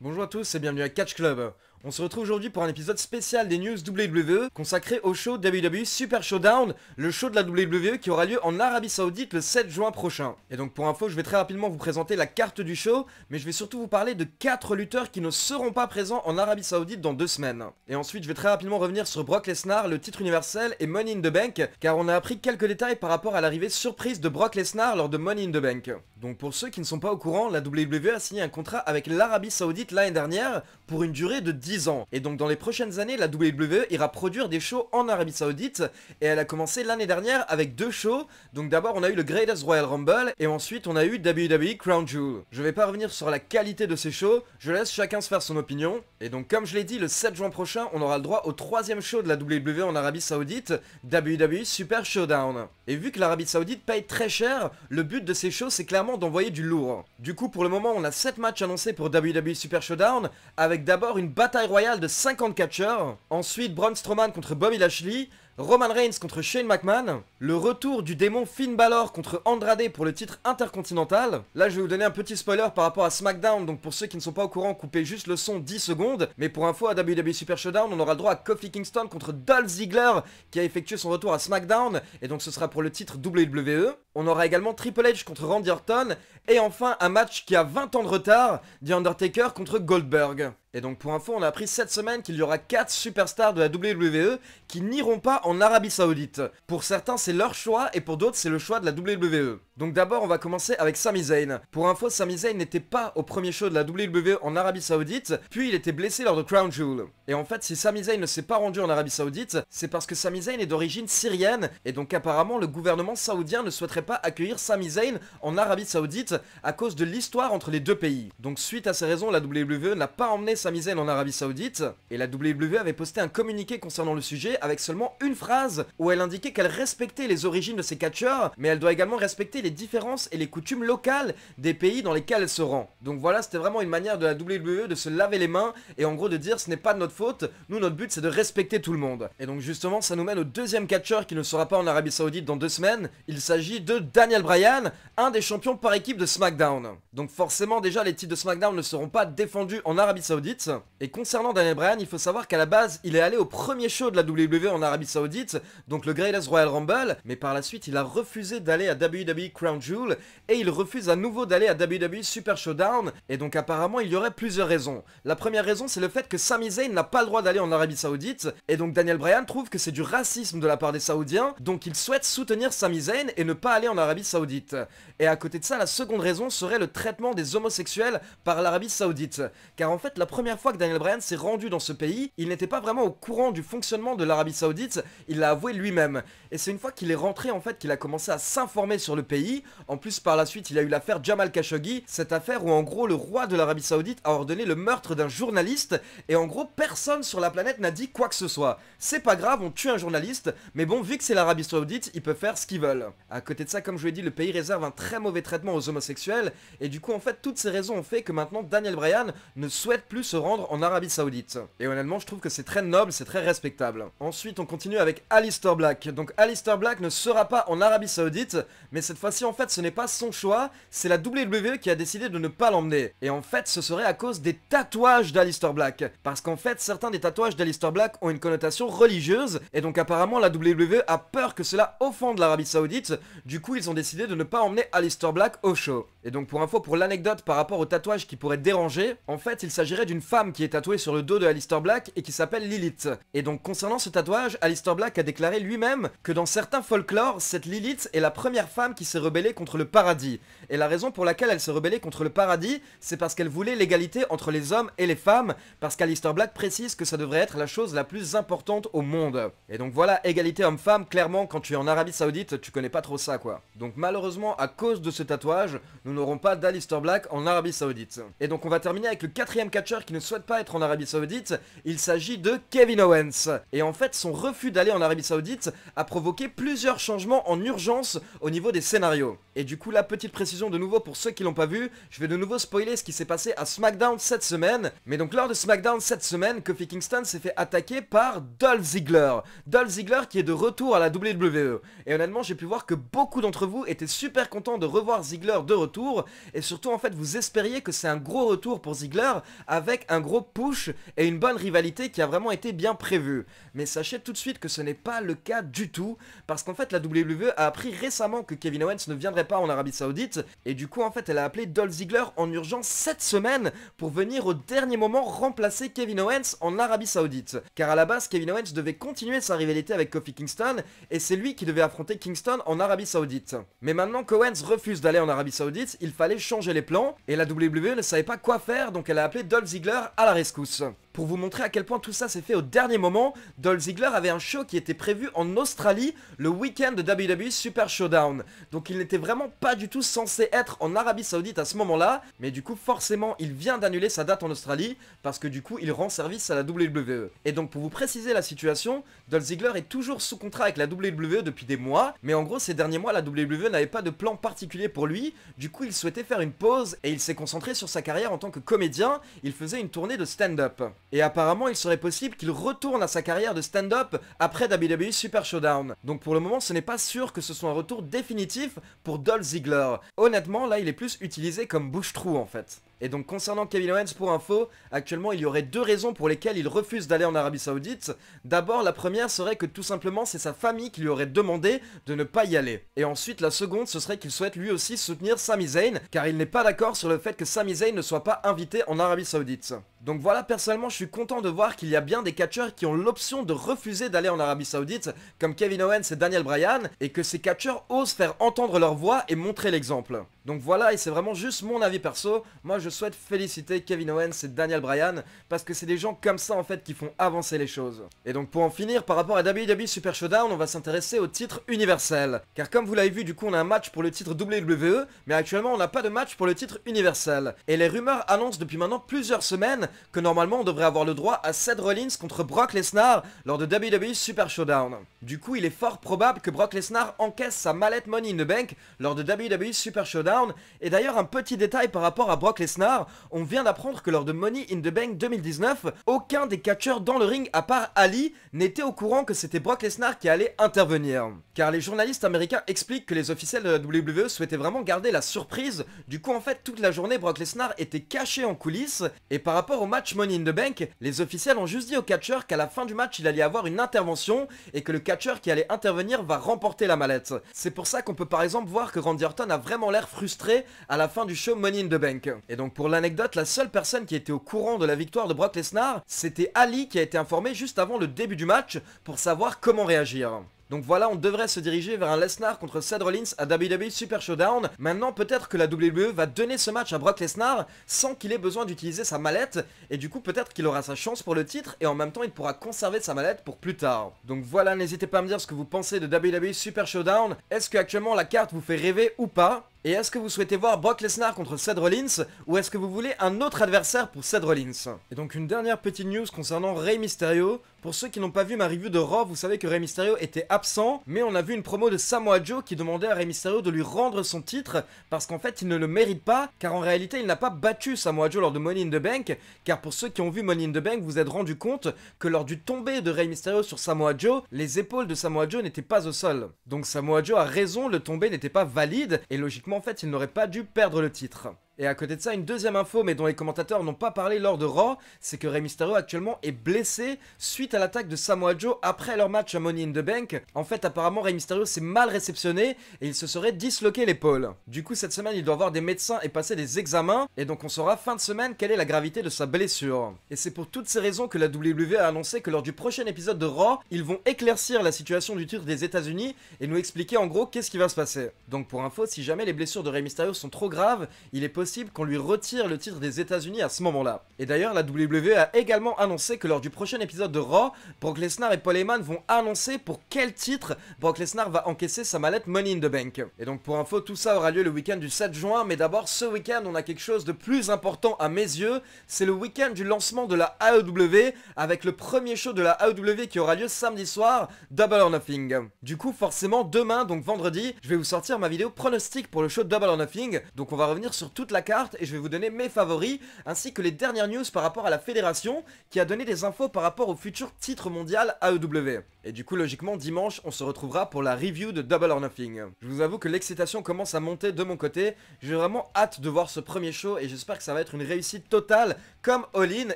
Bonjour à tous et bienvenue à Catch Club. On se retrouve aujourd'hui pour un épisode spécial des news WWE consacré au show WWE Super Showdown, le show de la WWE qui aura lieu en Arabie Saoudite le 7 juin prochain. Et donc pour info, je vais très rapidement vous présenter la carte du show, mais je vais surtout vous parler de 4 lutteurs qui ne seront pas présents en Arabie Saoudite dans 2 semaines. Et ensuite, je vais très rapidement revenir sur Brock Lesnar, le titre universel et Money in the Bank, car on a appris quelques détails par rapport à l'arrivée surprise de Brock Lesnar lors de Money in the Bank. Donc pour ceux qui ne sont pas au courant, la WWE a signé un contrat avec l'Arabie Saoudite l'année dernière pour une durée de 10 ans. Et donc dans les prochaines années, la WWE ira produire des shows en Arabie Saoudite, et elle a commencé l'année dernière avec 2 shows. Donc d'abord on a eu le Greatest Royal Rumble, et ensuite on a eu WWE Crown Jewel. Je vais pas revenir sur la qualité de ces shows, je laisse chacun se faire son opinion. Et donc comme je l'ai dit, le 7 juin prochain, on aura le droit au 3e show de la WWE en Arabie Saoudite, WWE Super Showdown. Et vu que l'Arabie Saoudite paye très cher, le but de ces shows c'est clairement d'envoyer du lourd. Du coup pour le moment on a 7 matchs annoncés pour WWE Super Showdown, avec d'abord une bataille royale de 50 catcheurs, ensuite Braun Strowman contre Bobby Lashley, Roman Reigns contre Shane McMahon, le retour du démon Finn Balor contre Andrade pour le titre intercontinental. Là je vais vous donner un petit spoiler par rapport à SmackDown, donc pour ceux qui ne sont pas au courant, coupez juste le son 10 secondes. Mais pour info, à WWE Super Showdown, on aura le droit à Kofi Kingston contre Dolph Ziggler qui a effectué son retour à SmackDown, et donc ce sera pour le titre WWE. On aura également Triple H contre Randy Orton, et enfin un match qui a 20 ans de retard, The Undertaker contre Goldberg. Et donc pour info, on a appris cette semaine qu'il y aura 4 superstars de la WWE qui n'iront pas en Arabie Saoudite. Pour certains c'est leur choix et pour d'autres c'est le choix de la WWE. Donc d'abord on va commencer avec Sami Zayn. Pour info, Sami Zayn n'était pas au premier show de la WWE en Arabie Saoudite, puis il était blessé lors de Crown Jewel. Et en fait si Sami Zayn ne s'est pas rendu en Arabie Saoudite, c'est parce que Sami Zayn est d'origine syrienne, et donc apparemment le gouvernement saoudien ne souhaiterait pas accueillir Sami Zayn en Arabie Saoudite à cause de l'histoire entre les deux pays. Donc suite à ces raisons, la WWE n'a pas emmené Sami Zayn en Arabie Saoudite, et la WWE avait posté un communiqué concernant le sujet avec seulement une phrase où elle indiquait qu'elle respectait les origines de ses catcheurs, mais elle doit également respecter les différences et les coutumes locales des pays dans lesquels elle se rend. Donc voilà, c'était vraiment une manière de la WWE de se laver les mains et en gros de dire ce n'est pas de notre faute, nous notre but c'est de respecter tout le monde. Et donc justement ça nous mène au deuxième catcheur qui ne sera pas en Arabie Saoudite dans 2 semaines, il s'agit de Daniel Bryan, un des champions par équipe de SmackDown. Donc forcément déjà les titres de SmackDown ne seront pas défendus en Arabie Saoudite. Et concernant Daniel Bryan, il faut savoir qu'à la base il est allé au premier show de la WWE en Arabie Saoudite, donc le Greatest Royal Rumble, mais par la suite il a refusé d'aller à WWE Crown Jewel, et il refuse à nouveau d'aller à WWE Super Showdown, et donc apparemment il y aurait plusieurs raisons. La première raison c'est le fait que Sami Zayn n'a pas le droit d'aller en Arabie Saoudite, et donc Daniel Bryan trouve que c'est du racisme de la part des Saoudiens, donc il souhaite soutenir Sami Zayn et ne pas aller en Arabie Saoudite. Et à côté de ça, la seconde raison serait le traitement des homosexuels par l'Arabie Saoudite, car en fait la première fois que Daniel Bryan s'est rendu dans ce pays, il n'était pas vraiment au courant du fonctionnement de l'Arabie Saoudite, il l'a avoué lui-même. Et c'est une fois qu'il est rentré en fait qu'il a commencé à s'informer sur le pays. En plus par la suite il a eu l'affaire Jamal Khashoggi, cette affaire où en gros le roi de l'Arabie Saoudite a ordonné le meurtre d'un journaliste, et en gros personne sur la planète n'a dit quoi que ce soit. C'est pas grave, on tue un journaliste, mais bon vu que c'est l'Arabie Saoudite, ils peuvent faire ce qu'ils veulent. À côté de ça, comme je l'ai dit, le pays réserve un très mauvais traitement aux homosexuels, et du coup en fait toutes ces raisons ont fait que maintenant Daniel Bryan ne souhaite plus se rendre en Arabie Saoudite. Et honnêtement je trouve que c'est très noble, c'est très respectable. Ensuite on continue avec Aleister Black. Donc Aleister Black ne sera pas en Arabie Saoudite, mais cette fois-ci en fait ce n'est pas son choix, c'est la WWE qui a décidé de ne pas l'emmener. Et en fait ce serait à cause des tatouages d'Aleister Black, parce qu'en fait certains des tatouages d'Aleister Black ont une connotation religieuse, et donc apparemment la WWE a peur que cela offende l'Arabie Saoudite, du coup ils ont décidé de ne pas emmener Aleister Black au show. Et donc pour info, pour l'anecdote par rapport au tatouage qui pourrait déranger, en fait il s'agirait d'une femme qui est tatouée sur le dos de Aleister Black et qui s'appelle Lilith. Et donc concernant ce tatouage, Aleister Black a déclaré lui-même que dans certains folklores, cette Lilith est la première femme qui s'est rebellée contre le paradis. Et la raison pour laquelle elle s'est rebellée contre le paradis, c'est parce qu'elle voulait l'égalité entre les hommes et les femmes, parce qu'Aleister Black précise que ça devrait être la chose la plus importante au monde. Et donc voilà, égalité homme-femme, clairement quand tu es en Arabie Saoudite, tu connais pas trop ça quoi. Donc malheureusement à cause de ce tatouage, nous n'aurons pas d'Aleister Black en Arabie Saoudite. Et donc on va terminer avec le 4e catcheur qui ne souhaite pas être en Arabie Saoudite, il s'agit de Kevin Owens. Et en fait son refus d'aller en Arabie Saoudite a provoqué plusieurs changements en urgence au niveau des scénarios. Et du coup la petite précision de nouveau pour ceux qui l'ont pas vu, je vais de nouveau spoiler ce qui s'est passé à SmackDown cette semaine. Mais donc lors de SmackDown cette semaine, Kofi Kingston s'est fait attaquer par Dolph Ziggler. Dolph Ziggler qui est de retour à la WWE. Et honnêtement j'ai pu voir que beaucoup d'entre vous étaient super contents de revoir Ziggler de retour, retour, et surtout en fait vous espériez que c'est un gros retour pour Ziggler avec un gros push et une bonne rivalité qui a vraiment été bien prévue. Mais sachez tout de suite que ce n'est pas le cas du tout, parce qu'en fait la WWE a appris récemment que Kevin Owens ne viendrait pas en Arabie Saoudite, et du coup en fait elle a appelé Dolph Ziggler en urgence cette semaine pour venir au dernier moment remplacer Kevin Owens en Arabie Saoudite. Car à la base Kevin Owens devait continuer sa rivalité avec Kofi Kingston, et c'est lui qui devait affronter Kingston en Arabie Saoudite. Mais maintenant qu'Owens refuse d'aller en Arabie Saoudite, il fallait changer les plans, et la WWE ne savait pas quoi faire, donc elle a appelé Dolph Ziggler à la rescousse. Pour vous montrer à quel point tout ça s'est fait au dernier moment, Dolph Ziggler avait un show qui était prévu en Australie le week-end de WWE Super Showdown. Donc il n'était vraiment pas du tout censé être en Arabie Saoudite à ce moment-là, mais du coup forcément il vient d'annuler sa date en Australie parce que du coup il rend service à la WWE. Et donc pour vous préciser la situation, Dolph Ziggler est toujours sous contrat avec la WWE depuis des mois, mais en gros ces derniers mois la WWE n'avait pas de plan particulier pour lui, du coup il souhaitait faire une pause et il s'est concentré sur sa carrière en tant que comédien, il faisait une tournée de stand-up. Et apparemment il serait possible qu'il retourne à sa carrière de stand-up après WWE Super Showdown. Donc pour le moment ce n'est pas sûr que ce soit un retour définitif pour Dolph Ziggler. Honnêtement là il est plus utilisé comme bouche-trou en fait. Et donc concernant Kevin Owens, pour info, actuellement il y aurait deux raisons pour lesquelles il refuse d'aller en Arabie Saoudite. D'abord la première serait que tout simplement c'est sa famille qui lui aurait demandé de ne pas y aller. Et ensuite la seconde ce serait qu'il souhaite lui aussi soutenir Sami Zayn, car il n'est pas d'accord sur le fait que Sami Zayn ne soit pas invité en Arabie Saoudite. Donc voilà, personnellement je suis content de voir qu'il y a bien des catcheurs qui ont l'option de refuser d'aller en Arabie Saoudite, comme Kevin Owens et Daniel Bryan, et que ces catcheurs osent faire entendre leur voix et montrer l'exemple. Donc voilà, et c'est vraiment juste mon avis perso, moi je souhaite féliciter Kevin Owens et Daniel Bryan, parce que c'est des gens comme ça en fait qui font avancer les choses. Et donc pour en finir, par rapport à WWE Super Showdown, on va s'intéresser au titre universel. Car comme vous l'avez vu, du coup on a un match pour le titre WWE, mais actuellement on n'a pas de match pour le titre universel. Et les rumeurs annoncent depuis maintenant plusieurs semaines que normalement on devrait avoir le droit à Seth Rollins contre Brock Lesnar lors de WWE Super Showdown. Du coup il est fort probable que Brock Lesnar encaisse sa mallette Money in the Bank lors de WWE Super Showdown. Et d'ailleurs un petit détail par rapport à Brock Lesnar, on vient d'apprendre que lors de Money in the Bank 2019, aucun des catcheurs dans le ring à part Ali n'était au courant que c'était Brock Lesnar qui allait intervenir. Car les journalistes américains expliquent que les officiels de la WWE souhaitaient vraiment garder la surprise, du coup en fait toute la journée Brock Lesnar était caché en coulisses, et par rapport au match Money in the Bank, les officiels ont juste dit au catcheur qu'à la fin du match il allait y avoir une intervention, et que le catcheur qui allait intervenir va remporter la mallette. C'est pour ça qu'on peut par exemple voir que Randy Orton a vraiment l'air frustré à la fin du show Money in the Bank. Et donc pour l'anecdote, la seule personne qui était au courant de la victoire de Brock Lesnar, c'était Ali qui a été informé juste avant le début du match pour savoir comment réagir. Donc voilà, on devrait se diriger vers un Lesnar contre Seth Rollins à WWE Super Showdown. Maintenant, peut-être que la WWE va donner ce match à Brock Lesnar sans qu'il ait besoin d'utiliser sa mallette. Et du coup, peut-être qu'il aura sa chance pour le titre et en même temps, il pourra conserver sa mallette pour plus tard. Donc voilà, n'hésitez pas à me dire ce que vous pensez de WWE Super Showdown. Est-ce que actuellement la carte vous fait rêver ou pas ? Et est-ce que vous souhaitez voir Brock Lesnar contre Seth Rollins ou est-ce que vous voulez un autre adversaire pour Seth Rollins? Et donc une dernière petite news concernant Rey Mysterio. Pour ceux qui n'ont pas vu ma review de Raw, vous savez que Rey Mysterio était absent, mais on a vu une promo de Samoa Joe qui demandait à Rey Mysterio de lui rendre son titre parce qu'en fait il ne le mérite pas, car en réalité il n'a pas battu Samoa Joe lors de Money in the Bank, car pour ceux qui ont vu Money in the Bank, vous vous êtes rendu compte que lors du tombé de Rey Mysterio sur Samoa Joe, les épaules de Samoa Joe n'étaient pas au sol. Donc Samoa Joe a raison, le tombé n'était pas valide et logiquement en fait il n'aurait pas dû perdre le titre. Et à côté de ça, une deuxième info, mais dont les commentateurs n'ont pas parlé lors de Raw, c'est que Rey Mysterio actuellement est blessé suite à l'attaque de Samoa Joe après leur match à Money in the Bank. En fait, apparemment, Rey Mysterio s'est mal réceptionné et il se serait disloqué l'épaule. Du coup, cette semaine, il doit voir des médecins et passer des examens, et donc on saura fin de semaine quelle est la gravité de sa blessure. Et c'est pour toutes ces raisons que la WWE a annoncé que lors du prochain épisode de Raw, ils vont éclaircir la situation du titre des États-Unis et nous expliquer en gros qu'est-ce qui va se passer. Donc pour info, si jamais les blessures de Rey Mysterio sont trop graves, il est possible qu'on lui retire le titre des États-Unis à ce moment-là. Et d'ailleurs, la WWE a également annoncé que lors du prochain épisode de Raw, Brock Lesnar et Paul Heyman vont annoncer pour quel titre Brock Lesnar va encaisser sa mallette Money in the Bank. Et donc pour info, tout ça aura lieu le week-end du 7 juin, mais d'abord ce week-end, on a quelque chose de plus important à mes yeux, c'est le week-end du lancement de la AEW, avec le premier show de la AEW qui aura lieu samedi soir, Double or Nothing. Du coup, forcément, demain, donc vendredi, je vais vous sortir ma vidéo pronostic pour le show Double or Nothing, donc on va revenir sur toute la la carte et je vais vous donner mes favoris, ainsi que les dernières news par rapport à la fédération, qui a donné des infos par rapport au futur titre mondial AEW. Et du coup, logiquement, dimanche, on se retrouvera pour la review de Double or Nothing. Je vous avoue que l'excitation commence à monter de mon côté, j'ai vraiment hâte de voir ce premier show et j'espère que ça va être une réussite totale, comme All In, et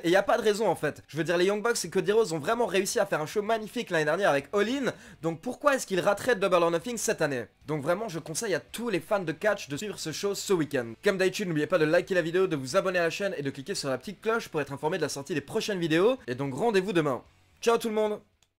il n'y a pas de raison en fait. Je veux dire, les Young Bucks et Cody Rhodes ont vraiment réussi à faire un show magnifique l'année dernière avec All In, donc pourquoi est-ce qu'ils rateraient Double or Nothing cette année? Donc vraiment, je conseille à tous les fans de catch de suivre ce show ce week-end. Comme d'habitude, n'oubliez pas de liker la vidéo, de vous abonner à la chaîne et de cliquer sur la petite cloche pour être informé de la sortie des prochaines vidéos, et donc rendez-vous demain. Ciao tout le monde!